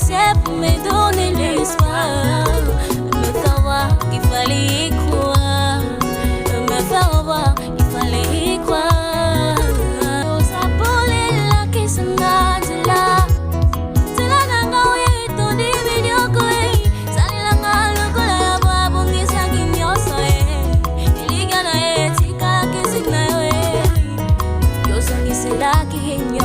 c'est pour me donner l'espoir, me faire voir qu'il fallait y croire, me faire voir qu'il fallait y croire. Ça brûle là qui se nage là, c'est là n'anga oui ton divinio koi, ça n'est là le cola ya boa bongi sangi nyoso il y a na tika qui se nae, yo sangi c'est là qui nyoso.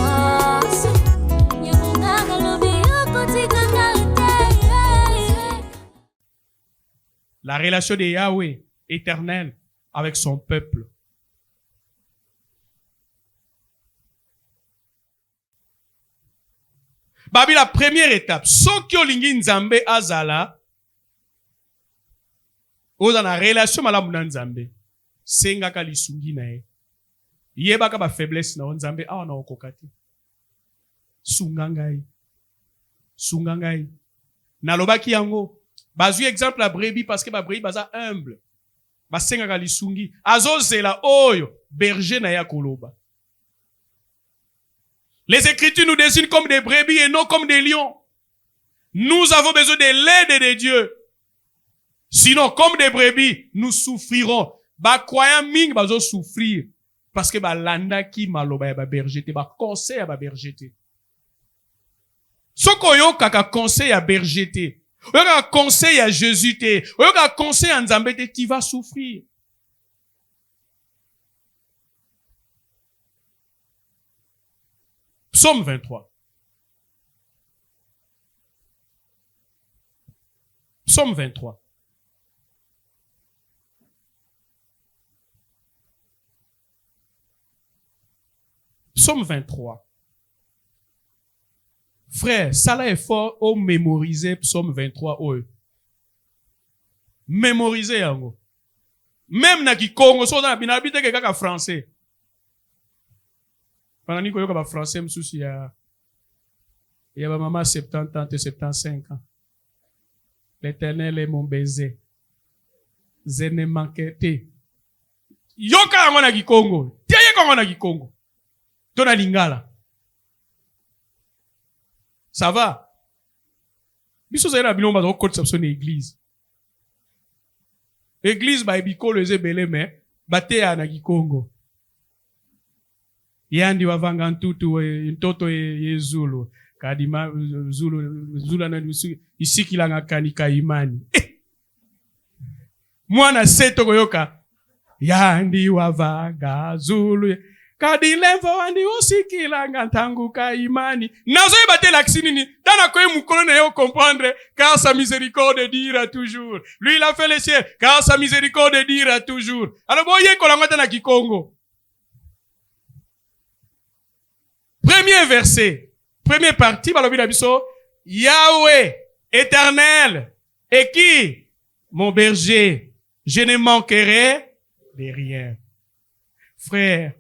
La relation de Yahweh éternel avec son peuple. Babi, la première étape. Soki olingi nzambe azala. Oza na relation malamu na nzambe. Senga ka lisungi na ye. Yeba ka ba faiblesse na nzambe awa na okokati. Sungangai. Sungangai. Nalobaki yango. Bazui exemple la brebis parce que ba brebis baza humble. Ba senga ka lisungi. Azozela oyo berger na ya koloba. Les Écritures nous dessinent comme des brebis et non comme des lions. Nous avons besoin de l'aide de Dieu. Sinon, comme des brebis, nous souffrirons. Ba croyant ming bazo souffrir parce que ba landa ki maloba ya ba berger te, ba conseil ya ba berger te. Soko yo kaka conseil ya berger te. Yo kaka conseil ya Jésus te. Yo kaka conseil ya Nzambe te, tu vas souffrir. Psaume 23. Psaume 23. Psaume 23. Frère, ça là est fort au mémoriser Psaume 23 au. Mémoriser yango. Même na Kikongo, so na binabite ke kaka français. Pendant niko yoka ba français msusu ya ba maman 70 ans et 75 ans. L'Éternel est mon baiser. Je ne manquerai te. Yoka yango na Kikongo. Tiye kongo na Kikongo. Tona lingala. Ça va? Biso zera bilomba zo côté sapson église. Église ba ibiko leze belé mais bate ya na Kikongo. Yandi wavanga ntutu ntoto yezulu kadima zulu na isikilanga kanika imani. Mwana seto koyoka yandi wavanga zulu kadilevo wandi usikilanga ntanguka imani. Nazo yebate laksinini tana koye mukolo na yo comprendre car sa miséricorde dira toujours. Lui il a fait les cieux car sa miséricorde dira toujours. Alors boye kolangata na Kikongo. Premier verset, première partie, Yahweh, éternel, et qui? Mon berger, je ne manquerai de rien. Frère,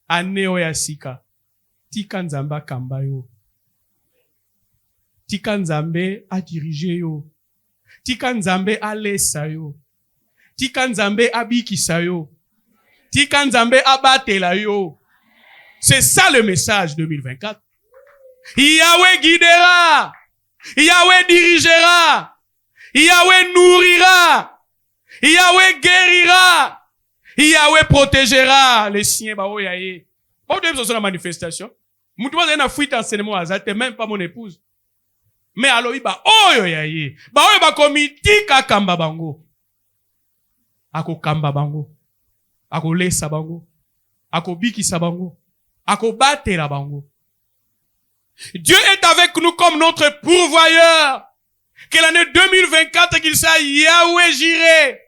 aneo ya sika, tika nzamba kamba yo. Tika nzambe a dirige yo. Tika nzambe a lesa yo. Tika nzambe a bikisa yo. Tika nzambe a batela yo. C'est ça le message 2024. Yahweh guidera. Yahweh dirigera. Yahweh nourrira. Yahweh guérira. Yahweh protégera les siens. Bah, yaye. Pas de besoin de la manifestation. Moutoua zena fuite enseignement azate, même pas mon épouse. Mais alors, bah, oh, yaye. Bah, oh, bah, komitika kamba bango. Ako kamba bango. Ako lesa bango. Ako biki sabango. Dieu est avec nous comme notre pourvoyeur. Que l'année 2024, qu'il soit Yahweh Jireh.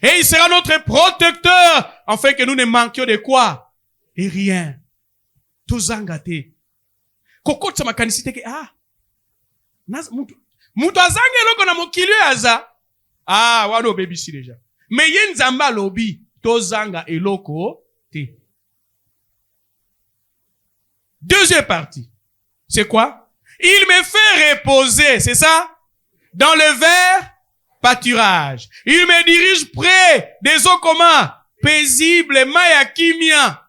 Et il sera notre protecteur, afin que nous ne manquions de quoi? Et rien. Tozangate. Koko tsama kanisite ke, mutu azange loko na mokili aza. Wano baby si déjà. Mais yen zamba lobi, tozanga eloko te. Deuxième partie. C'est quoi? Il me fait reposer, c'est ça? Dans le vert pâturage. Il me dirige près des eaux comment? Paisibles, maya kimia.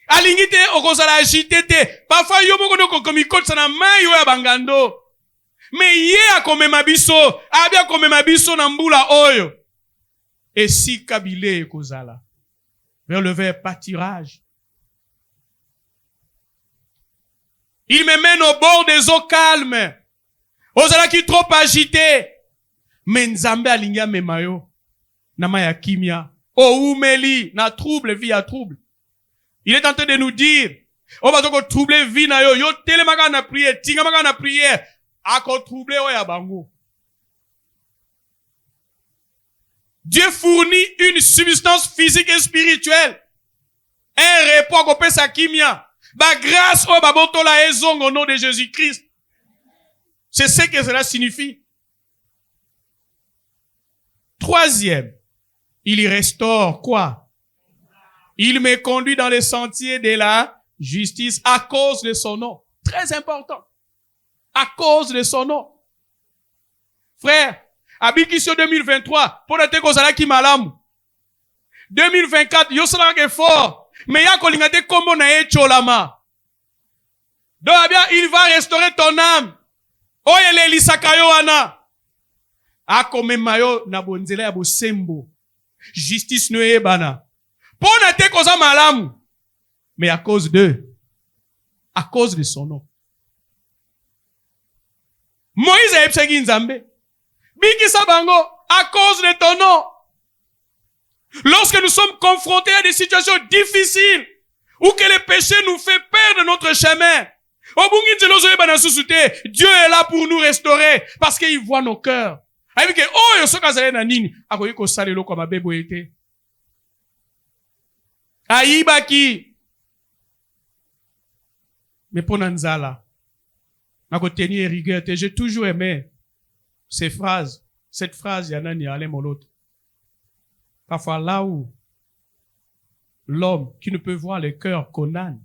Alingi te okozala agité te. Parfois yo moko ndoko komikotisa na mai oyo ya bangando. Mais ye akomema biso, abi akomema biso na mbula oyo. Et si kabile ekozala vers le vers pâturage. Il me mène au bord des eaux calmes. Ozala qui trop agité. Mais Nzambe alingi amema yo na mai ya kimia. O umeli na trouble vie à trouble. Il est en train de nous dire, on va donc troubler vie na yo, yo telemaka na prière, tingamaka na prière, ako troubler oya bango. Dieu fournit une substance physique et spirituelle. Un repos à kopé sa kimia. Ba grâce o baboto la ezong au nom de Jésus-Christ. C'est ce que cela signifie. Troisième, il y restaure quoi? Il me conduit dans les sentiers de la justice à cause de son nom. Très important. À cause de son nom. Frère, Abikisio 2023, pour te kozala ki malamu. 2024, yo sala ke fort. Mais ya kolingate kombo na ye cholama. Donc, bien, il va restaurer ton âme. Oyele lisakayo wana. Akomemayo na bonzela ya bosembo. Justice no ebana. Pona te koza malamu. Mais à cause de son nom. Moïse a epsegi nzambe. Bikisa bango, à cause de ton nom. Lorsque nous sommes confrontés à des situations difficiles, ou que le péché nous fait perdre notre chemin, Dieu est là pour nous restaurer, parce qu'il voit nos cœurs. Aïbaki. Mais pour Nanzala, tenir rigueur, j'ai toujours aimé cette phrase, Yanani Alem l'autre. Parfois là où l'homme qui ne peut voir le cœur condamne,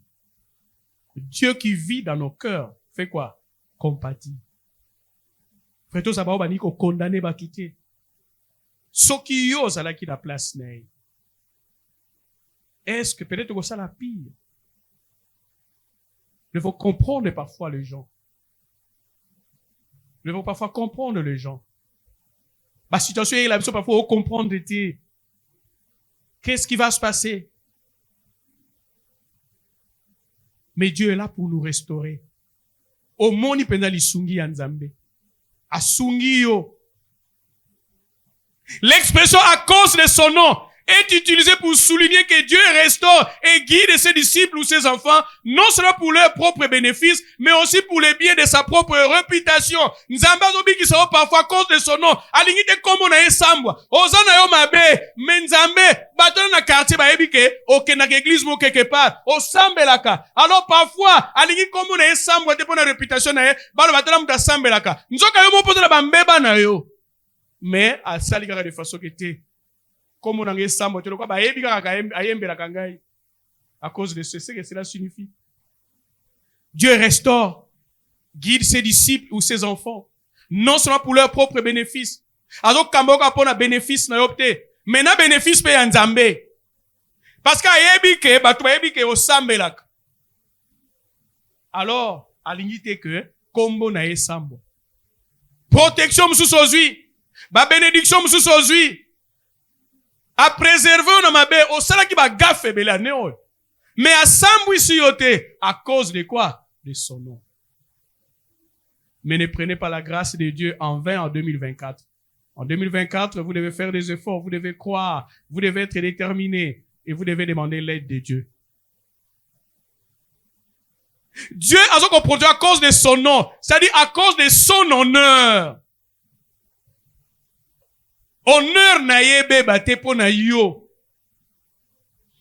Dieu qui vit dans nos cœurs fait quoi? Compatit. Frère, ça va pas ko condamner ba quitter. Soki yo ça là qui la place nei. Est-ce que peut-être que ça la pire? Il faut comprendre parfois les gens. Il faut parfois comprendre les gens. La situation est là, parfois faut comprendre qu'est-ce qui va se passer. Mais Dieu est là pour nous restaurer. Au moni pena li sungi anzambe. Asungi yo. L'expression à cause de son nom est utilisée pour souligner que Dieu restaure et guide ses disciples ou ses enfants, non seulement pour leur propre bénéfice, mais aussi pour le bien de sa propre réputation. Nzamba zobi qui sera parfois à cause de son nom. Alingite komo na esambwa. Ozana yo mabe, mais Nzambe, batona na quartier ba ebike, oke na église mo quelque part, osambelaka. Alors parfois, alingi komo na esambwa te pona réputation na ye, balo batona muta sambelaka. Nzoka yo mo poto na bambeba na yo. Mais, à salika de façon que te. Comme on a un sambo, tu le vois, à cause de ce que cela signifie. Dieu restaure, guide ses disciples ou ses enfants, non seulement pour leur propre bénéfice. Alors, kamboka pona bénéfice na yopte, mais na bénéfice pe nzambe. Parce que batu yebike o sambelak. Alors, alingite que kombo na sambo. Protection msusozui, ba bénédiction msusozui. A préserver nos mabé au sala qui va gaffe bela néo. Mais à sambui yote à cause de quoi? De son nom. Mais ne prenez pas la grâce de Dieu en vain en 2024. En 2024, vous devez faire des efforts, vous devez croire, vous devez être déterminé et vous devez demander l'aide de Dieu. Dieu a donc produit à cause de son nom, c'est-à-dire à cause de son honneur. Honneur na yebe bate po na yo.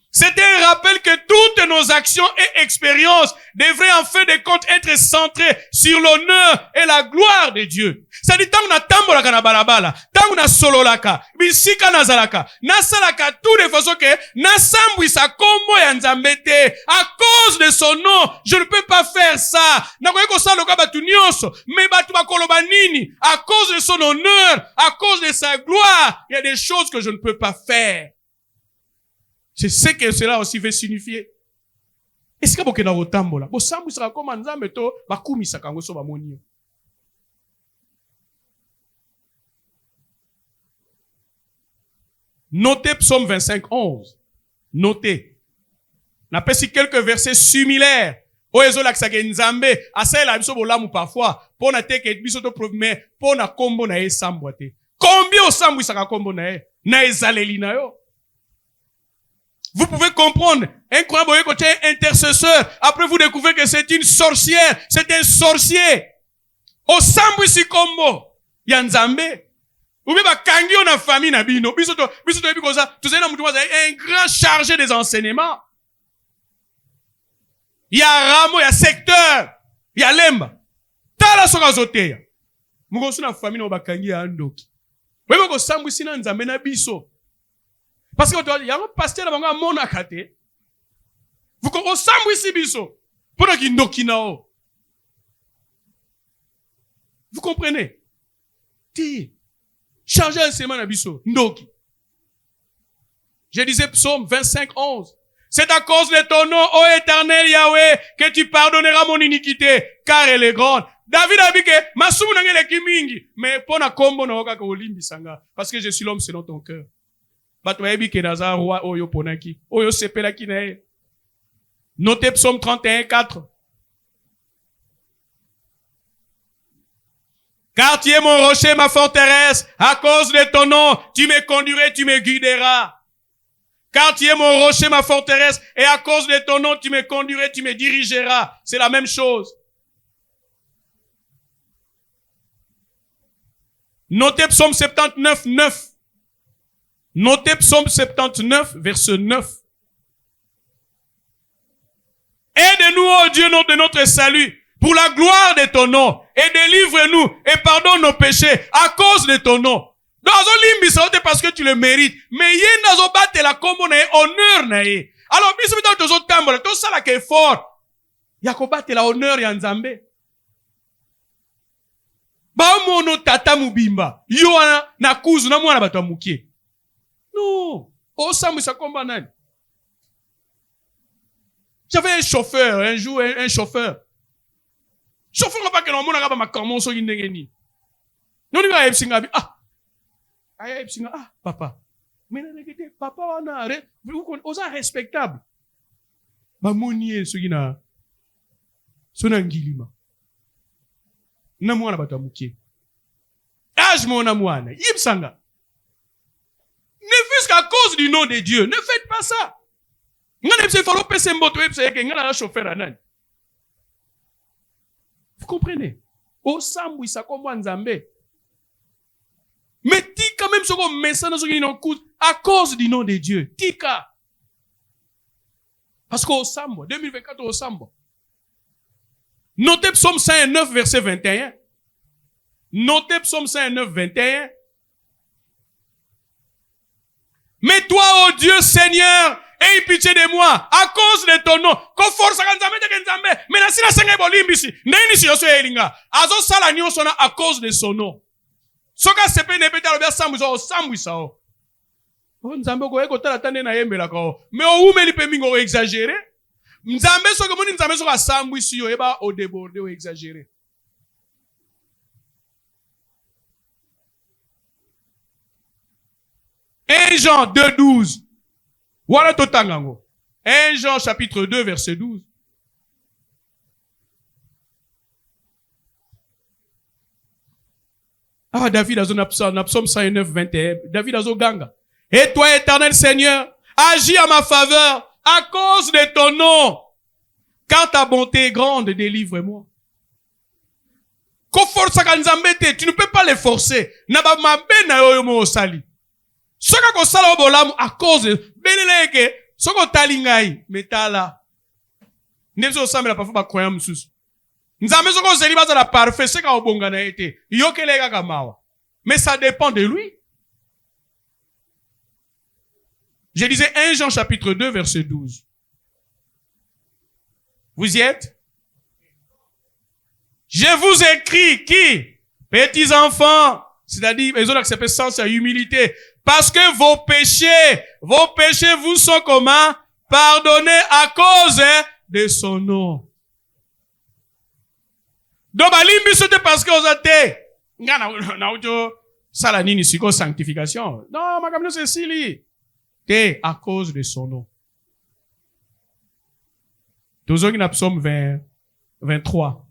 C'est un rappel que toutes nos actions et expériences devraient en fin de compte être centrées sur l'honneur et la gloire de Dieu. C'est-à-dire, tant qu'on a tambolaka na balabala, tant qu'on a sololaka, bisika na zalaka, na salaka tout de façon que, na sambwisa kombo ya nzambete, à cause de son nom, je ne peux pas faire ça. Na koyeko saloka batu nyonso, mais batu bakoloba nini, à cause de son honneur, à cause de sa gloire, il y a des choses que je ne peux pas faire. C'est ce que cela aussi veut signifier. Est-ce que bokena kotambola bosambwisaka koma nzambe to bakumisaka yango so bamoni yo? Notez Psaume 25, 11. Notez. N'apesi quelques versets similaires. Oyezo laksake nzambe asala biso bolamu parfois pona teke biso to mais pona kombo na ye sambwate. Combien osambwisaka kombo na ye na ezaleli na yo? Vous pouvez comprendre, un croyant côté intercesseur, après vous découvrez que c'est une sorcière, c'est un sorcier. Au sambwisi kombo, ya nzambe. Ou bien bakangi on a famille na bino, biso to biko ça, tout ça na mutu un grand chargé des enseignements. Il y a ramo, il y a secteur, il y a lemba. Tala soka zoteya. Mugosu na famille na bakangi ya ndoki. Wewe ko sambwisi na nzambe na biso. Parce que il y a un pasteur là mon akate. Vous ko sambwisi biso. Pour ki ndoki nao. Vous comprenez? Ti chargé un semaine na biso ndoki. Je disais Psaume 25, 11. C'est à cause de ton nom, ô Éternel Yahweh, que tu pardonneras mon iniquité, car elle est grande. David a dit que masumu nangele kimingi, mais pona kombo na oka ko limbi sanga, parce que je suis l'homme selon ton cœur. Bato ebi ke naza roi oyo ponaki, oyo sepela ki na e. Notez Psaume 31, 4. Car tu es mon rocher, ma forteresse, à cause de ton nom, tu me conduiras, tu me guideras. Car tu es mon rocher, ma forteresse, et à cause de ton nom, tu me conduiras, tu me dirigeras. C'est la même chose. Notez Psaume 79, 9. Notez Psaume 79, verset 9. Aide-nous, ô Dieu, de notre salut, pour la gloire de ton nom, et délivre-nous, et pardonne nos péchés, à cause de ton nom. Parce que tu le mérites. Mais yé nazo bate la kombo na honneur na ye. Alors, biso bito tozo tambola, to sala ke fort. Ya ko bate la honneur ya nzambe. Ba mono tata mubimba. Yo na kuzu na mwana bato mukie. Non. O sambu sa komba nani. J'avais un chauffeur, un jour, un chauffeur. Chauffeur n'a pas que l'on m'a dit ma comment so yindengeni. Non ni va epsinga bi. Ah, papa. Mais papa, on a respectable. Ma monie, ce qui n'a. Son angilima. Namouana batamuki. Âge mon amouane. Yipsanga. Ne fût-ce qu'à cause du nom de Dieu. Ne faites pas ça. Vous comprenez? Au sambu, ça comme Nzambe. Mais tika même ce qu'on met ça dans ce coup à cause du nom de Dieu. Tika. Parce qu'au Sambo, 2024 au Sambo. Notez Psaume 109, verset 21. Notez Psaume 109, 21. Mais toi, ô Dieu Seigneur, aie pitié de moi, à cause de ton nom. Qu'on force à Nzambe de Nzambe. Mais la sina sanga bolimbisi. Neni si yoso elinga. Azo sala nyoso na à cause de son nom. Soka sepe ne peta lobia sambwisa o. Nzambe ko eko tala tande na yembela ko. Mais o umeli pe mingo exagérer. Nzambe soka moni nzambe soka sambwisi yo eba o déborder o exagérer. Jean 2, 12. Voilà totangango. 1 Jean chapitre 2 verset 12. Ah, David a son psaume 109, 21. David a son ganga. Et toi, éternel Seigneur, agis à ma faveur à cause de ton nom. Car ta bonté est grande, délivre-moi. Tu ne peux pas les forcer. Soka ko sala obolamu à cause beleleke soko talingai metala nezo samela parfois ba koya mususu nzambe soko zeli baza la parfait seka obonga na été yokelega kamawa mais ça dépend de lui. Je disais 1 Jean chapitre 2 verset 12. Vous y êtes? Je vous écris qui? Petits enfants, c'est-à-dire les autres acceptent sans humilité. Parce que vos péchés vous sont comment? Pardonnés à cause de son nom. Donc, balimbi c'était parce que vous êtes ça la nini siko sanctification. Non, ma comme c'est sili. Te à cause de son nom. Toujours in Psaume 23.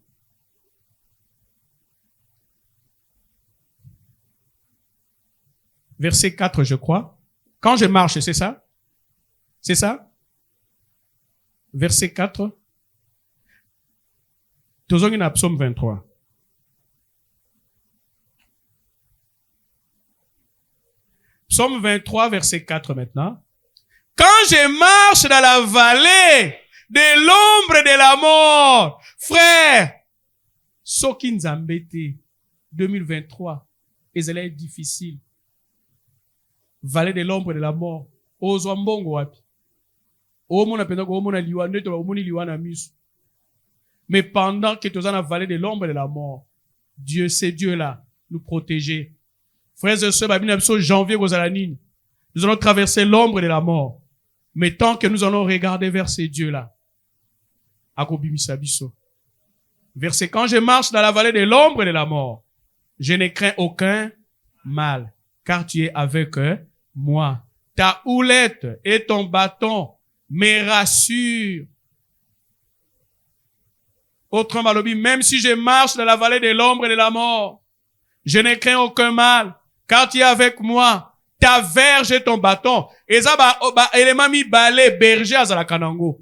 Verset 4, je crois. Quand je marche, c'est ça? C'est ça? Verset 4. Toujours in Psaume 23. Psaume 23, verset 4 maintenant. Quand je marche dans la vallée de l'ombre de la mort, frère, soki nzambete 2023, ezala est difficile. Vallée de l'ombre de la mort, ozwa mbongo wapi? Omona penda ko omona liwa ndeto ba omoni liwa na miso. Mais pendant que tu es dans la vallée de l'ombre de la mort, Dieu, c'est Dieu là, nous protéger. Frères et sœurs, janvier, nous allons traverser l'ombre de la mort. Mais tant que nous allons regarder vers ces dieux-là, verset, quand je marche dans la vallée de l'ombre de la mort, je ne crains aucun mal, car tu es avec moi. Ta houlette et ton bâton me rassurent. Autrement, même si je marche dans la vallée de l'ombre de la mort, je ne crains aucun mal, car tu es avec moi. Ta verge et ton bâton. Et ça, élément mi balé, berger azala kanango.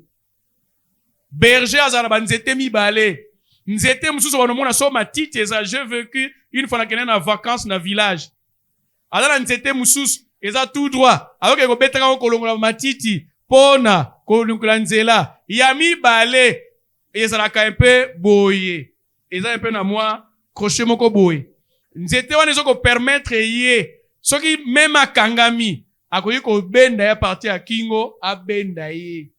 Berger azala nzete mi balé. Nzete msusu wanomona so matiti eza, j'ai vécu une fois na vacances na village. Azala nzete msusu eza tout droit. Alors que betaka ko kolongola matiti, pona, kolongola nzela. Ya mi balé. Ezala ka un peu boye. Eza un peu na moi, crochet moko boye. Nzete wana ezoko permettre ye soki même akangami akoki ko benda ya parti ya kingo abenda ye.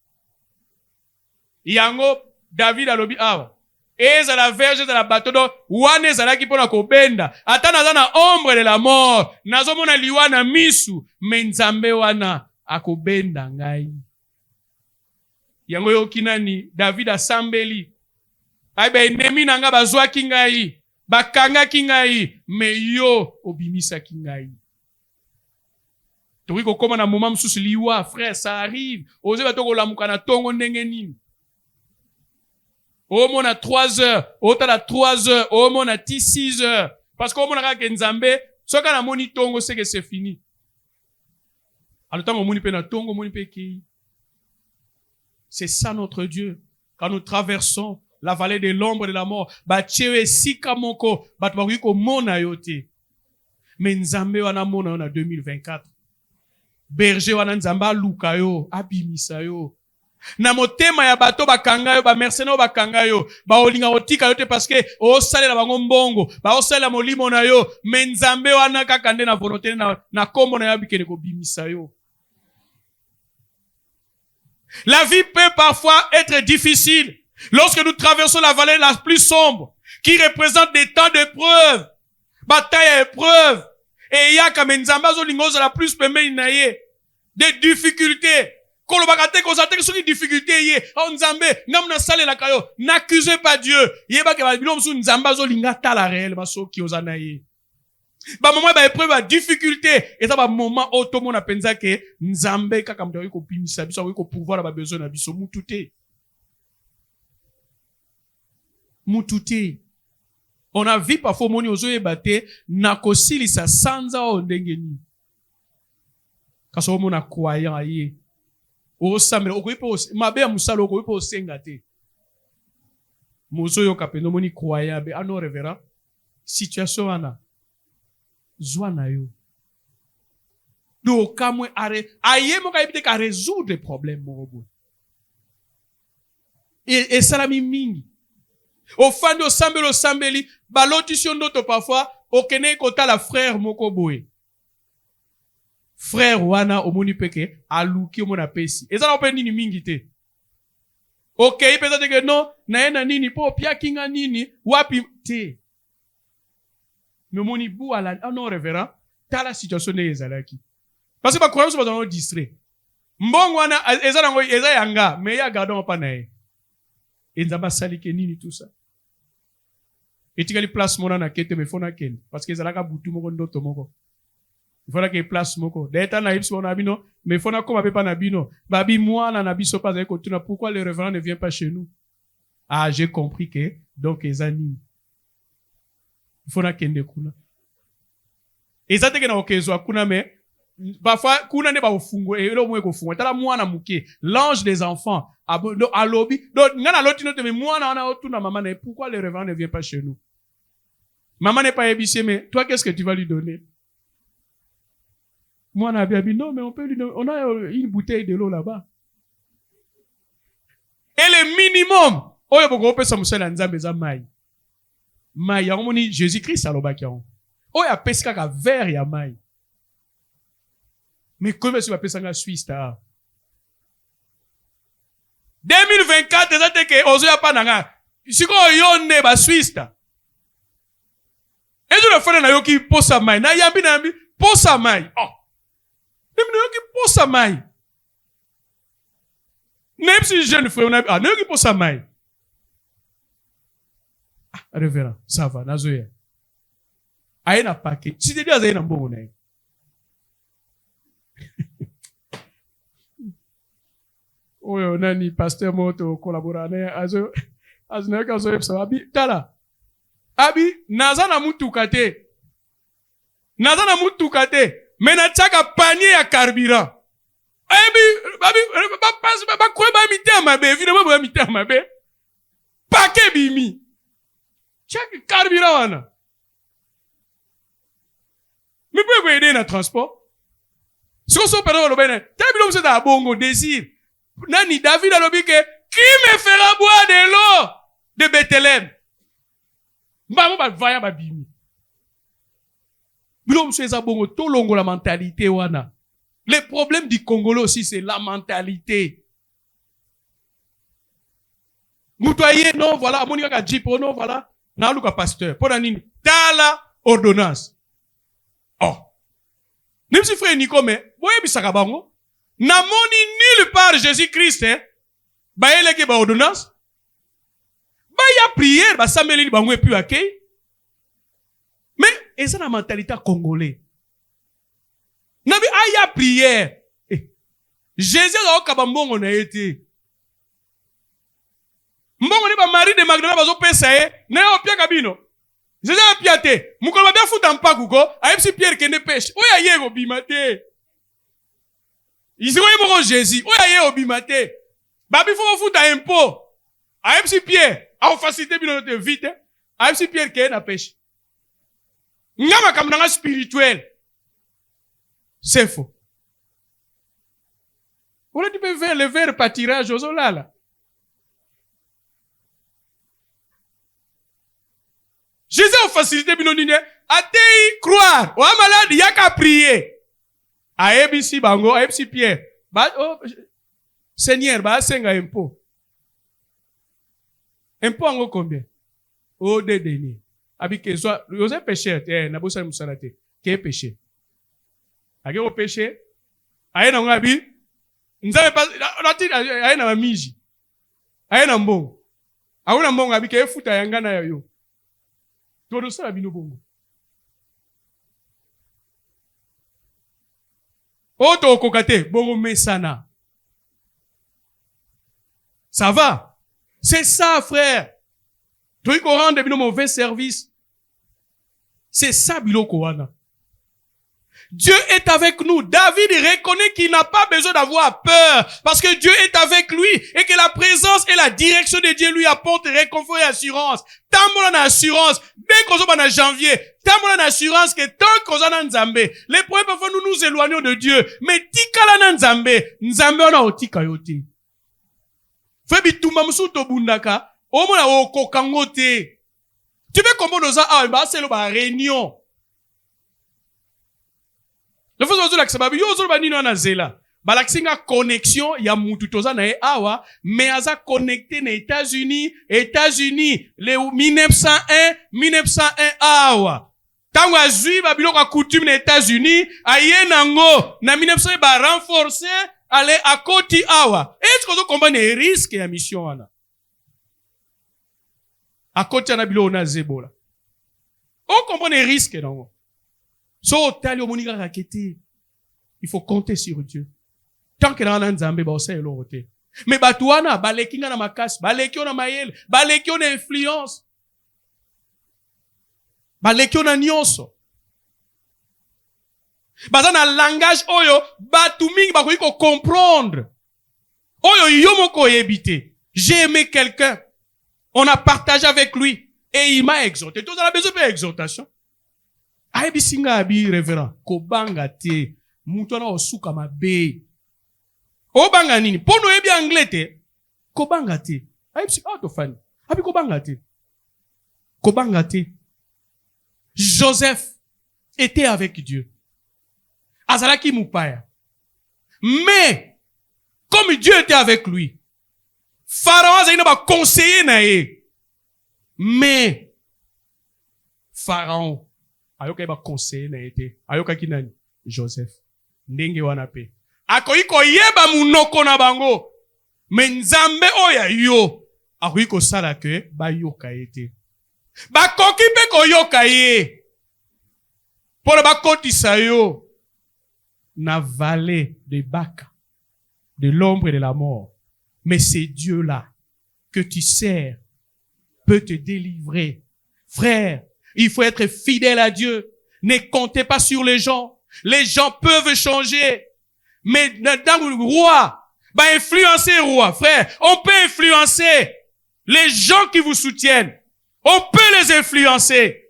Yango David alobi awa ezala verge ezala bateau do wana ezalaki mpona kobenda ata naza na ombre de la mort nazomona liwa na misu me nzambe wana akobenda ngai. Yango yoki nani David asambeli aibe enemi nanga bazwaki ngai bakangaki ngai me yo obimisaki ngai. Toki kokoma na moment msusu liwa frère ça arrive oze bato kolamuka na tongo ndenge nini omona 3 heures otala 3 heures omona 6 heures parce que omona kaka nzambe soka na moni tongo c'est que c'est fini alotango moni pe na tongo moni pe ki. C'est ça notre Dieu. Quand nous traversons la vallée de l'ombre de la mort, bachewe sika moko batwaku ko mona yote mais nzambe wana mona on a 2024. Berger wana nzamba luka yo abimisa yo na motema ya bato bakanga yo ba mercenaires bakanga yo ba olinga otika yo te parce que o salela bango mbongo ba o salela molimo na yo mais nzambe wana kaka nde na volonté na kombo na yo bikene ko bimisa yo. La vie peut parfois être difficile lorsque nous traversons la vallée la plus sombre qui représente des temps d'épreuve, bataille et épreuve. Et il y a comme nzamba zo lingoza la plus pembeni na ye des difficultés. Kolobakate kozate sur une difficulté ye on nzambe ngam na salela kayo n'accusez pas Dieu. Yeba ke ba bilom su nzamba zo linga tala réel baso ki ozana ye. Ba moment ba épreuve ba difficulté et ça ba moment otomo na penza ke nzambe kaka mto ko pimisa biso ko pouvoir ba besoin na biso mutute. Mutute. On a vu parfois moni ozo ebate na kosilisa sanza o ndenge ni. Kaso mona croyant ye. O samela okoipo mabe ya musalo okoipo senga te. Mozo yo kapeno moni croyant be ano revera situation ana zwana yo. Do kamwe are aye mo ka ka résoudre les problèmes mo. Et salami mingi. Au fan de sambeli, balotisyon d'autres parfois, okene kota la frère moko boye. Frère wana omoni peke, aluki omona pesi. Et ça n'a pas nini mingi te. Ok, peut-être que non, naena nini, po pia kinga nini, wapi te. Mais moni bou ala, ah non, révérend, ta la situation ne ezalaki. Parce que ba croyance ba dans distrait. Mbongo wana, eza yanga, mais ya gardons pa nae. Et nzamba sali ke nini tout ça. Et tu as les places mona na kete me fona ken parce que zalaka butu moko ndoto moko. Il faut que place moko. D'être na ipsi on abino, mais fona comme pas na bino. Babi moi na biso pas avec continue. Pourquoi le révérend ne vient pas chez nous? Ah, j'ai compris que donc ezani. Il faut na kende kuna. Ezate ke na okezo kuna me parfois kuna ne ba ofungo e lo mwe ko fungo. Tala moi na muke, l'ange des enfants. À lobby. Donc ngana loti note mais moi na otuna maman na pourquoi le révérend ne vient pas chez nous? Maman n'est pas ébissée mais toi qu'est-ce que tu vas lui donner? Moi, on a bien dit, non, mais on a une bouteille de l'eau là-bas. Et le minimum, oh, il faut que ça me soit dans maï. Maï, on dit Jésus-Christ à l'obakion. Oh, il y a pesca à verre, il y a maï. Mais comment est-ce que tu vas pesca à Suisse, là? 2024, c'est que, on ne pas nanga. Si on yon ne ba Suisse, là. Et je le fais dans yoki posa maï. Na yambi, posa maï. Oh. Même qui pose sa maille. Même si jeune frère, on a ah, qui pose sa maille. Ah, révérend, ça va, nazoya. Aïe na paquet. Si tu dis aïe na bon on oh, on a ni pasteur moto collaborateur azo na ka zo epsa abi tala. Abi nazana mutu kate. Nazana mutu kate. Mais na tchaka panier ya carburant. Ba quoi ba mité ma bé, évidemment ba mité ma bé. Paquet bimi. Tchaka carburant wana. Mais pourquoi aider na transport? Si on se perd le ben, tabilo c'est da bongo désir. Nani David a lobi que qui me fera boire de l'eau de Bethléem? Ba ba vaya ba bimi. La mentalité wana. Le problème du Congolais aussi, c'est la mentalité. Moutoyer, non, voilà, Monika Djipo, non, voilà. Naluka pasteur. Pour nini? Tala ordonnance. Oh. Même si frère Nico, mais, voyez, bisakabango. Namoni nulle part Jésus-Christ, hein. Ba yeleke ba ordonnance. Ba ya prière, ba sameli bango et puis accueil. Mais, et c'est la mentalité congolaise. Nabi aya prière. Jésus a okabambongo na été. Mbongo ni ba Marie de Magdala bazo pesa na yo pia kabino. Jésus a piate. Mukolo ba futa mpaku ko, ayepsi Pierre kende pêche. Oya yego bimate. Isiko yemo Jésus. Oya yego bimate. Babi fo futa impôt. Ayepsi Pierre, a facilité bino te vite. Ayepsi Pierre kende na pêche. Ngama kamnanga spirituel. C'est faux. On a dit vers le verre pâtirage aux olala. Jésus a facilité binonine. Atei croire. Ou malade yaka prier. A ebisi bango, a ebisi Pierre. Ba oh Seigneur, ba senga impôt. Impôt ango combien? Oh de deniers. Abi que soit Joseph péché na bosa musalate. Qui péché? Age au péché. Aye na ngabi. Nzabe pas aye na miji. Aye na mbongo. Auna mbongo abi ke futa yanga na yo. Todo ça bino bongo. Oto kokate bongo mesana. Ça va? C'est ça frère. Tu qu'on rende bino mauvais service. C'est ça biloko wana. Dieu est avec nous. David reconnaît qu'il n'a pas besoin d'avoir peur parce que Dieu est avec lui et que la présence et la direction de Dieu lui apportent réconfort et assurance. Tant qu'on a assurance, dès qu'on est en janvier, tant qu'on a assurance que tant qu'on est en Nzambé, les problèmes parfois nous éloignons de Dieu. Mais tikala na Nzambé, Nzambé on a otika yote. Febi tumamusu to bundaka, omona okokangote. Tu veux comprendre ça? Ah, bah c'est le réunion. Le fait que ça babi yo zo ba nino na zela. Ba la connexion ya mutu toza na e awa mais aza connecté na États-Unis le 1901 awa. Tango azui ba biloko a coutume na États-Unis aye nango na 1900 ba renforcer aller à Koti awa. Est-ce que vous comprenez les risques ya mission wana? À côté na bilo na zebola. On comprend les risques, non? So, tali o monika rakete. Il faut compter sur Dieu. Tant que na nzambe ba osa elorote. Mais batuana baleki na makasi, baleki na mayele, baleki na influence. Baleki na nyonso. Baza na langage oyo batu mingi bakoki ko comprendre. Oyo yo moko yebite. J'ai aimé quelqu'un. On a partagé avec lui et il m'a exhorté. Tous on a besoin d'exhortation. Ayebi singa abi révérend ko banga te muto na osuka mabe. O banga nini? Pono ebi anglais te. Ko banga te. Ayebi si autofani. Abi ko banga te. Ko banga te. Joseph était avec Dieu. Azalaki mupaya. Mais comme Dieu était avec lui, Pharaon azali na ba conseiller na ye. Mais Pharaon ayoka ba conseiller na ye te. Ayoka ki nani? Joseph. Ndenge wana pe. Akoyi ko yeba munoko na bango. Mais nzambe oya yo akoyi ko sala ke ba yoka ye te. Ba koki pe ko yoka ye. Pour ba kotisa yo na vallée de Baka, de l'ombre et de la mort. Mais c'est Dieu-là que tu sers peut te délivrer. Frère, il faut être fidèle à Dieu. Ne comptez pas sur les gens. Les gens peuvent changer. Mais dans le roi, influencer le roi. Frère, on peut influencer les gens qui vous soutiennent. On peut les influencer.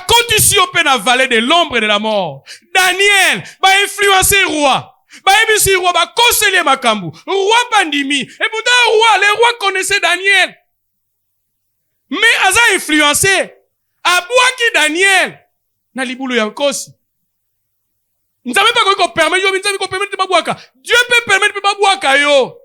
Condition peut na vallée de l'ombre et de la mort. Daniel, influencer le roi. Ebisi roi conseiller makambu. Roi pandimi. Et pourtant les rois connaissaient Daniel. Mais aza influencé. Abouaki Daniel. Na libulu ya kosi. Nzambe pa ko permettre yo, nzambe ko permettre babouaka. Dieu peut permettre babouaka yo.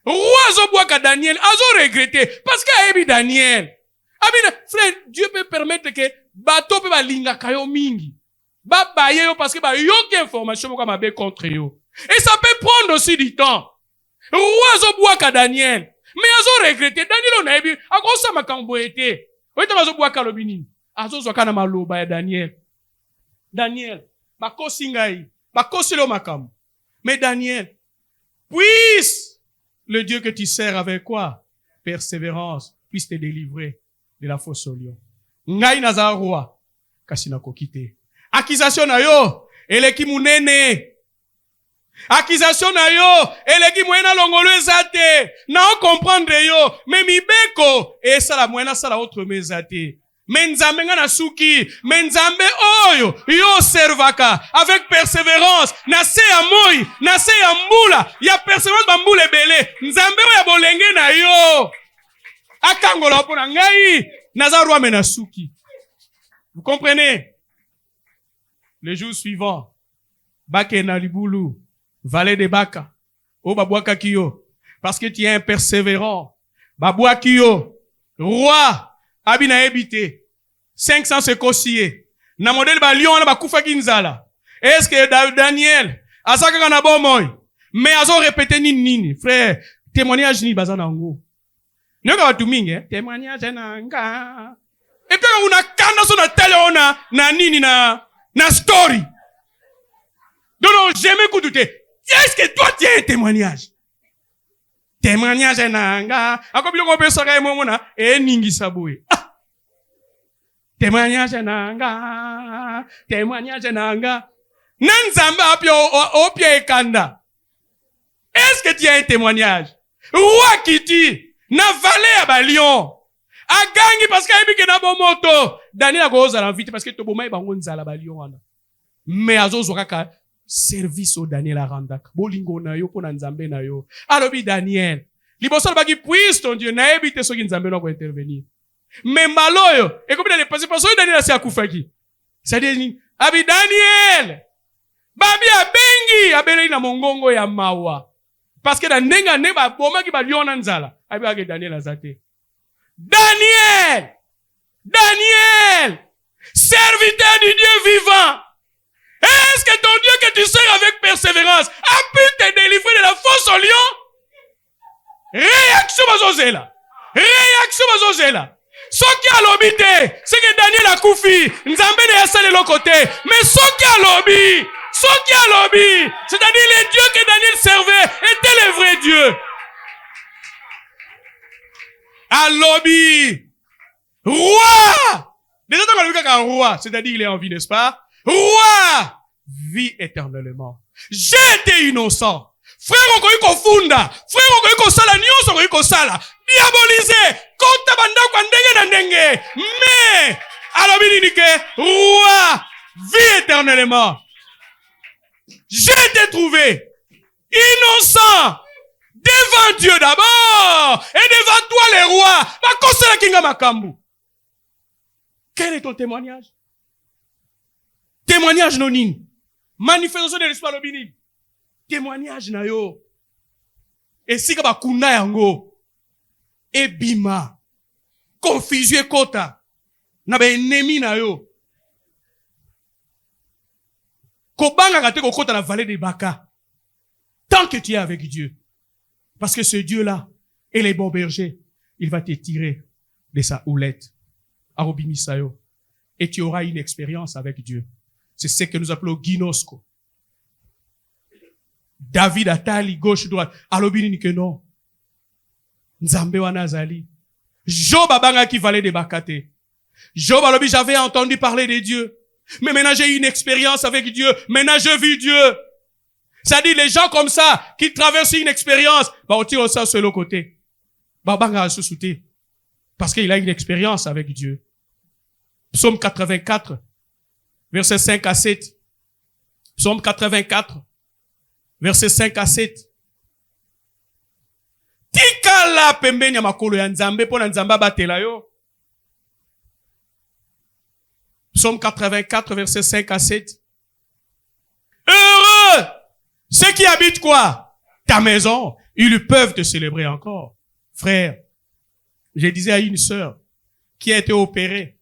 Roi zo bouaka Daniel, azo regretter parce que ebi Daniel. Abina, frère, Dieu peut permettre que bateau peut balinga kayo mingi. Ba yo parce que ba yo qui information comme abe contre yo. Et ça peut prendre aussi du temps. Roi zo bouaka Daniel. Mais azo regretter Daniel on a ebi akosa makambo ete. Oita bazo bouaka lobini. Azo zo kana maloba ya Daniel. Daniel, bakosi ngai, bakosi lo makambo. Mais Daniel, puisse le Dieu que tu sers avec quoi? Persévérance, puisse te délivrer de la fosse au lion. Ngai naza roi, kasi nakokite. Accusation na yo, eleki munene. Accusation na yo, eleki mwena longolo ezate. Na on comprendre yo, mais mibeko, et ça la mwena ça la autre mezate. Menzambe nga na suki, menzambe oyo, yo servaka, avec persévérance, na se ya moi, na se ya mbula, ya persévérance ba mbula ebele, nzambe oyo ya bolenge na yo. Akangola pona ngai, naza roi mena suki. Vous comprenez? Le jour suivant, Bake na libulu, vallée de Baka, o babouaka kiyo, parce que tu es un persévérant, babouaka kiyo, roi, abina ebité, 500 se kosiye, na modèle ba lion na ba kufa kinzala. Est-ce que Daniel, asaka na bomoy, mais azo répéter nini, frère, témoignage ni bazana ngo. Nyoka watu mingi, témoignage na nga. Et puis on a kanda so na tele ona na nini na story. Donc jamais coup douter. Est-ce que toi tu as un témoignage? Témoignage na nga. Akobilo ko peso ka mo na ningi saboué. Témoignage na nga. Témoignage na nga. Nanzamba apio opia ekanda. Est-ce que tu as un témoignage? Roi qui dit na vallée à Balion. Agangi parce qu'il y a na bomoto. Daniel a goza la vite parce que toboma bango nzala Balion wana. Mais azozo kaka service au Daniel a randaka. Bolingo na yo pona nzambe na yo. Alobi Daniel. Liboso baki puisse ton Dieu na ebite so ki nzambe na ko intervenir. Mais maloyo et comme il est passé parce que Daniel a si akufaki. C'est-à-dire abi Daniel. Babi abengi abele na mongongo ya mawa. Parce que dans nenga neba boma ki ba lion nzala. Abi ake Daniel azate. Daniel! Daniel! Serviteur du Dieu vivant! Est-ce que ton Dieu que tu sers avec persévérance a pu te délivrer de la fosse au lion? Réaction bazozela. réaction bazozela. Soki alobi te, c'est que Daniel a koufi, Nzambe ne yasale le côté, mais soki alobi, c'est-à-dire les dieux que Daniel servait étaient les vrais dieux. Alobi, roi, déjà quand on a un roi, c'est-à-dire il est en vie, n'est-ce pas? Roi, vit éternellement. J'ai été innocent. Frère okoyi kofunda, frère okoyi kosala nyonso okoyi kosala, diaboliser, kota banda kwa ndenge na ndenge, mais alobi nini ke roi vit éternellement. J'ai été trouvé innocent devant Dieu d'abord et devant toi les rois. Bakosala kinga makambu. Quel est ton témoignage? Témoignage nonine. Manifestation de l'espoir lobini. Témoignage na yo. Et si kaba kuna yango. Ebima. Confusion kota. Na ba ennemi na yo. Kobanga kate kokota la vallée des Baka. Tant que tu es avec Dieu. Parce que ce Dieu-là est les bons bergers. Il va te tirer de sa houlette. Arobimisayo. Et tu auras une expérience avec Dieu. C'est ce que nous appelons Ginosco. David atali gauche droite. Alobini ni que non. Nzambe wanazali. Job abanga qui valait des bakate. Job alobi j'avais entendu parler de Dieu. Mais maintenant j'ai eu une expérience avec Dieu. Maintenant je vis Dieu. Ça dit les gens comme ça qui traversent une expérience, bah on tire ça sur l'autre côté. Bah banga sous-souté. Parce qu'il a une expérience avec Dieu. Psaume 84. Versets 5 à 7. Psaume 84. Versets 5 à 7. Tikala pembeni ya makolo ya Nzambe pona Nzamba batela yo. Psaume 84, versets 5 à 7. Heureux ceux qui habitent quoi? Ta maison. Ils peuvent te célébrer encore. Frère, je disais à une sœur qui a été opérée.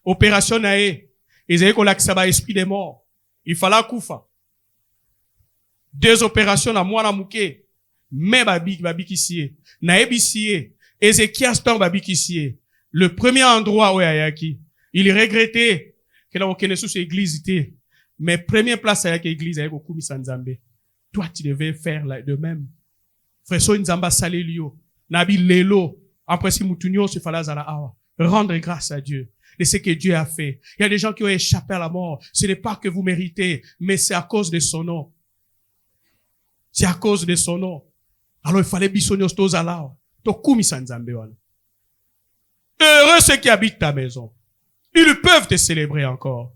Opération nae. Ils avaient qu'on l'accès esprit des morts. Il fallait koufa. 2 opérations à moi na mouké. Mais babi qui sié. Naebi sié. Ézéchias tombe babi qui sié. Le premier endroit où ayaki. Il regrettait que la okene sous église était. Mais première place ayaki église ayaki okumi sanzambe. Toi tu devais faire de même. Frère so nzamba salelio. Nabi lelo. Après si moutunyo se fallait zala awa. Rendre grâce à Dieu de ce que Dieu a fait. Il y a des gens qui ont échappé à la mort. Ce n'est pas que vous méritez, mais c'est à cause de son nom. C'est à cause de son nom. Alors il fallait bisognos tozala. Tokumi sanzambe wana. Heureux ceux qui habitent ta maison. Ils peuvent te célébrer encore.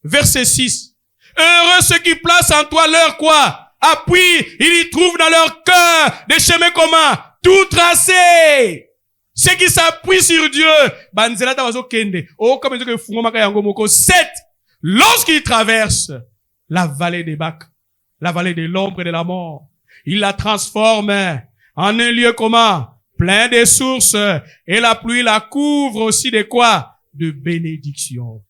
Verset 6. Heureux ceux qui placent en toi leur quoi? Appui. Ils y trouvent dans leur cœur des chemins communs. Tout tracés. Ceux qui s'appuient sur Dieu. Banzelata wazo kende. Oh, comme que fungomaka yango moko. 7. Lorsqu'ils traversent la vallée des Bacs, la vallée de l'ombre et de la mort, il la transforme en un lieu commun, plein de sources, et la pluie la couvre aussi de quoi? De bénédiction.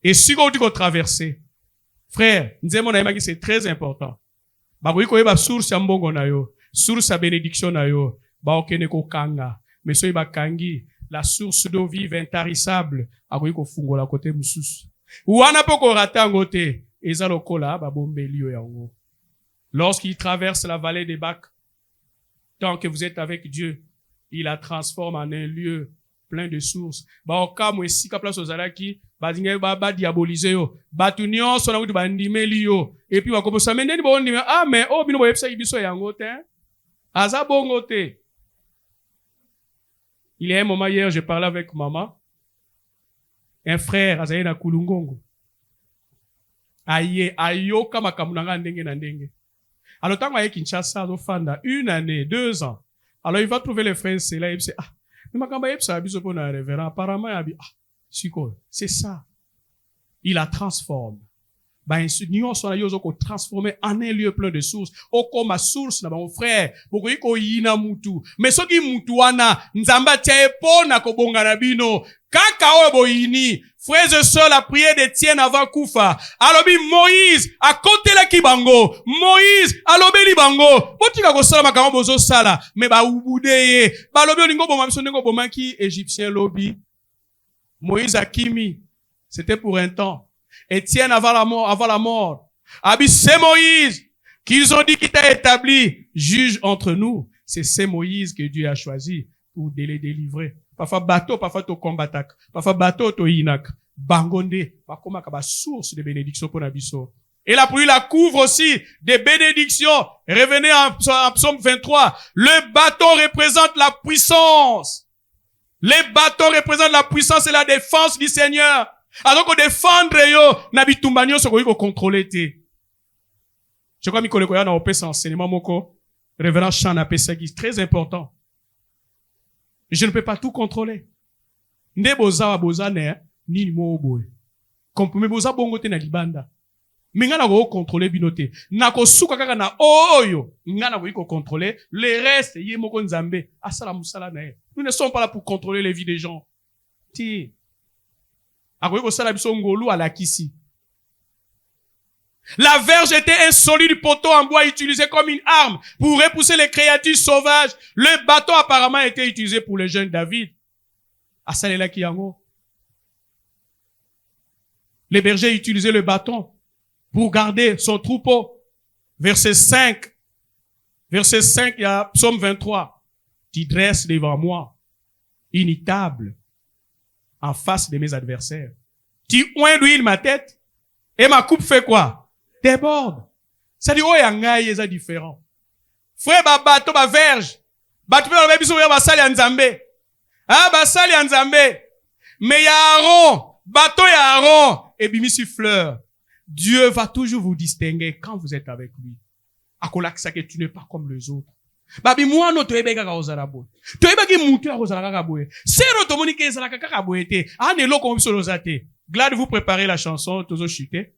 Et si on dit qu'on traverse, frère, c'est très important. Source ya mbongo na yo, source ya bénédiction na yo, okene ko kanga, mais so bakangi, la source d'eau vive intarissable, akoyi ko fungola côté mususu. Wana poko ratango te, eza lokola babombeli yo yango. Lorsqu'il traverse la vallée des Bacs, tant que vous êtes avec Dieu, il la transforme en un lieu plein de sources. Okamo esika place ozalaki, bazinga ba diaboliser yo. Batu nyonso na kutu bandimeli yo. Et puis wakobosa mendeni bo ndime, ah mais oh bino boyepsa ibiso yango te. Aza bongo te. Il y a un moment hier, je parlais avec maman. Un frère azaye na Kulungongo. Ayoka makamunanga ndenge na ndenge. Alors, tant qu'il y a Kinshasa, une année, 2 ans. Alors, il va trouver les frères, c'est là, il dit, ah, mais ma campagne, ça a besoin pour un révérend. Apparemment, il a dit, ah, c'est ça. Il la transforme. Nous sommes transformés en un lieu plein de sources. Oko ma source, na mon frère. Boko yina mutu. Mais ce qui mutu wana, nzamba tia epona ko bonga na bino. Kaka boyini. Frères et sœurs, la prière d'Étienne avant Koufa. Alobi Moïse, à côté la kibango. Moïse, alobi libango. Botika ko sala makambo bozo sala. Mais ba ubudeye. Ba lobi olingo boma misonengo boma ki égyptien lobi. Moïse Akimi. C'était pour un temps. Étienne avant la mort. Abi, c'est Moïse qu'ils ont dit qu'il t'a établi juge entre nous. C'est Moïse que Dieu a choisi pour les délivrer. Parfois bateau, parfois to combatak. Parfois bateau to inak. Bangonde. Bakoma kaba source de bénédiction pour Nabiso. Et la pluie la couvre aussi des bénédictions. Revenez en psaume 23. Le bâton représente la puissance. Les bâtons représentent la puissance et la défense du Seigneur. Alors qu'on défendre yo, nabitumbanyo so ko contrôler te. Je crois Mikole Koya na opesa enseignement moko. Révérend Chan a pesa qui est très important. Je ne peux pas tout contrôler. Nde boza wa boza ne ni mo boy. Komprime boza bongo te na libanda. Minga na ko contrôler binote. Na ko suka kaka na oyo, nga na ko contrôler, le reste ye moko nzambe asala musala na ye. Nous ne sommes pas là pour contrôler les vies des gens. Ti. Akoye ko sala biso ngolu ala kisi. La verge était un solide poteau en bois utilisé comme une arme pour repousser les créatures sauvages. Le bâton apparemment était utilisé pour le jeune David. Asalela kiyango. Les bergers utilisaient le bâton pour garder son troupeau. Verset 5. Verset 5, il y a Psaume 23. Tu dresses devant moi une table en face de mes adversaires. Tu oins d'huile ma tête et ma coupe fait quoi? Déborde. Ça dit, oh, yanga, yeza différent. Frère, bateau, verge. Bateau, biso, basali anzambe. Ah, basali anzambe. Mais ya Aaron. Bateau, ya Aaron. Et bimisi fleur. Dieu va toujours vous distinguer quand vous êtes avec lui. Akolakisa que tu n'es pas comme les autres. Babi moi no toyebe kaka ozala boy. Toyeba ki mutu akozala kaka boy. Sero tomoni ke ezala kaka boy te. Ane loko biso lozate. Glad vous préparez la chanson tozo chuter.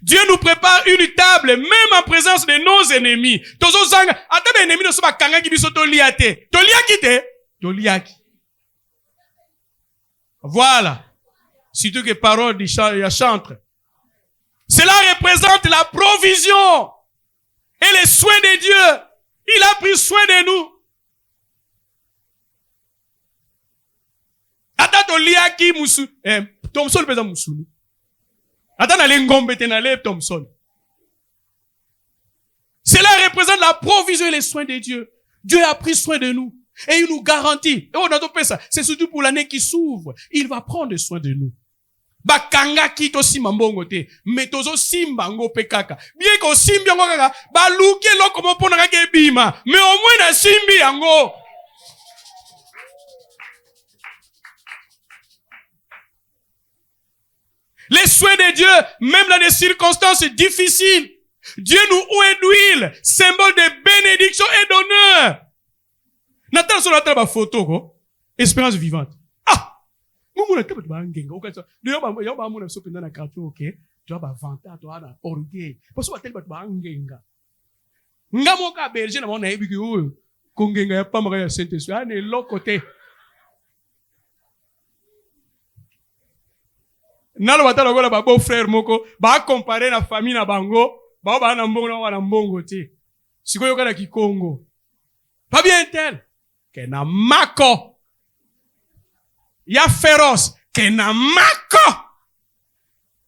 Dieu nous prépare une table même en présence de nos ennemis. Tozo zanga ata ba ennemi no so ba kanga ki biso to liate. To liaki te? To liaki. Voilà. Surtout que parole du chantre. Cela représente la provision et les soins de Dieu. Il a pris soin de nous. Ata to liaki musu, Thomson pesa musuni. Ata na lengombe tenale Thomson. Cela représente la provision et les soins de Dieu. Dieu a pris soin de nous. Et il nous garantit. Et on a tout ça. C'est surtout pour l'année qui s'ouvre. Il va prendre soin de nous. Bakanga kito simba mbongo te. Metozo simba ngo pekaka. Bien ko simbi ngo kaka. Baluke loko mo pona kake bima. Mais au moins na simbi yango. Les soins de Dieu, même dans des circonstances difficiles. Dieu nous oint d'huile, symbole de bénédiction et d'honneur. Nathan sur la table photo ko. Espérance vivante. Mumuna tebe bangenga ukatsa yo ba muna sope ndana karto okay tu ba vanta to ana orgueil parce que tebe bangenga ngamo ka berger na mona ebiki oyo kongenga ya pamba ya Saint-Esprit ane lokote nalo batala gola ba beau frère moko ba comparer na famille na bango ba na mbongo na wana mbongo te sikoyo kana kikongo pas bien tel que na mako ya féroce que na mako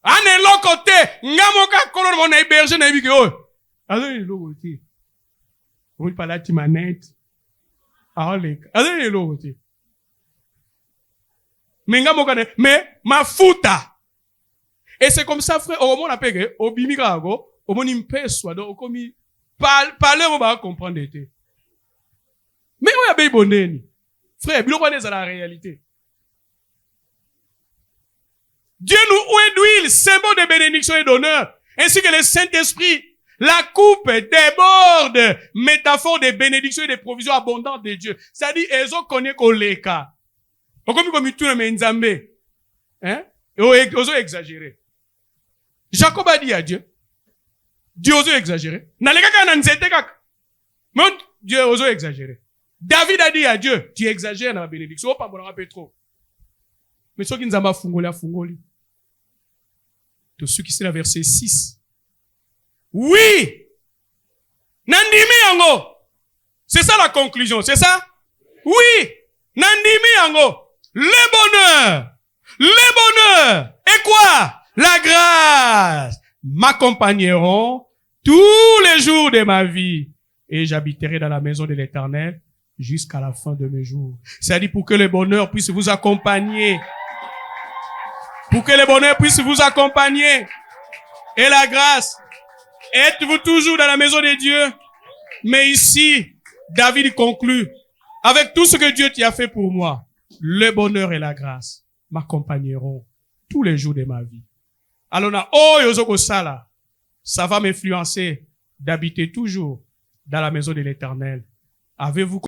ane lokote ngamo ka kolon mona héberger na ibike oyo azo ni lokote on parle à timanette allez azo ni lokote mais ngamo ka mais mafuta et c'est comme ça frère au monde appelle obimi kago au monde impeswa donc comme parler on va comprendre été mais on a bien boneni frère biloko n'est la réalité. Dieu nous oint d'huile, symbole de bénédiction et d'honneur, ainsi que le Saint-Esprit. La coupe déborde, métaphore de bénédiction et de provisions abondantes de Dieu. C'est-à-dire, ils ont connu koleka. Comme tout le monde, hein? Ils ont exagéré. Jacob a dit à Dieu, Dieu ose exagéré. Mais Dieu ose exagéré. David a dit à Dieu, tu exagères dans la bénédiction. Oh, pas bon, un peu trop. Mais ceux qui nous ont fungoli, fungoli. Tous ceux qui sont dans verset 6. Oui! Nandimi yango. C'est ça la conclusion, c'est ça? Oui! Nandimi yango. Le bonheur. Le bonheur. Et quoi? La grâce m'accompagneront tous les jours de ma vie. Et j'habiterai dans la maison de l'Éternel jusqu'à la fin de mes jours. C'est-à-dire pour que le bonheur puisse vous accompagner. Pour que le bonheur puisse vous accompagner. Et la grâce. Êtes-vous toujours dans la maison de Dieu? Mais ici, David conclut. Avec tout ce que Dieu t'y a fait pour moi, le bonheur et la grâce m'accompagneront tous les jours de ma vie. Alors, ça va m'influencer d'habiter toujours dans la maison de l'Éternel. Avez-vous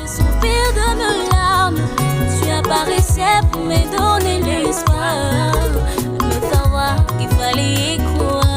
Soupir de mes larmes, tu apparaissais pour me donner l'espoir, me faire voir qu'il fallait y croire.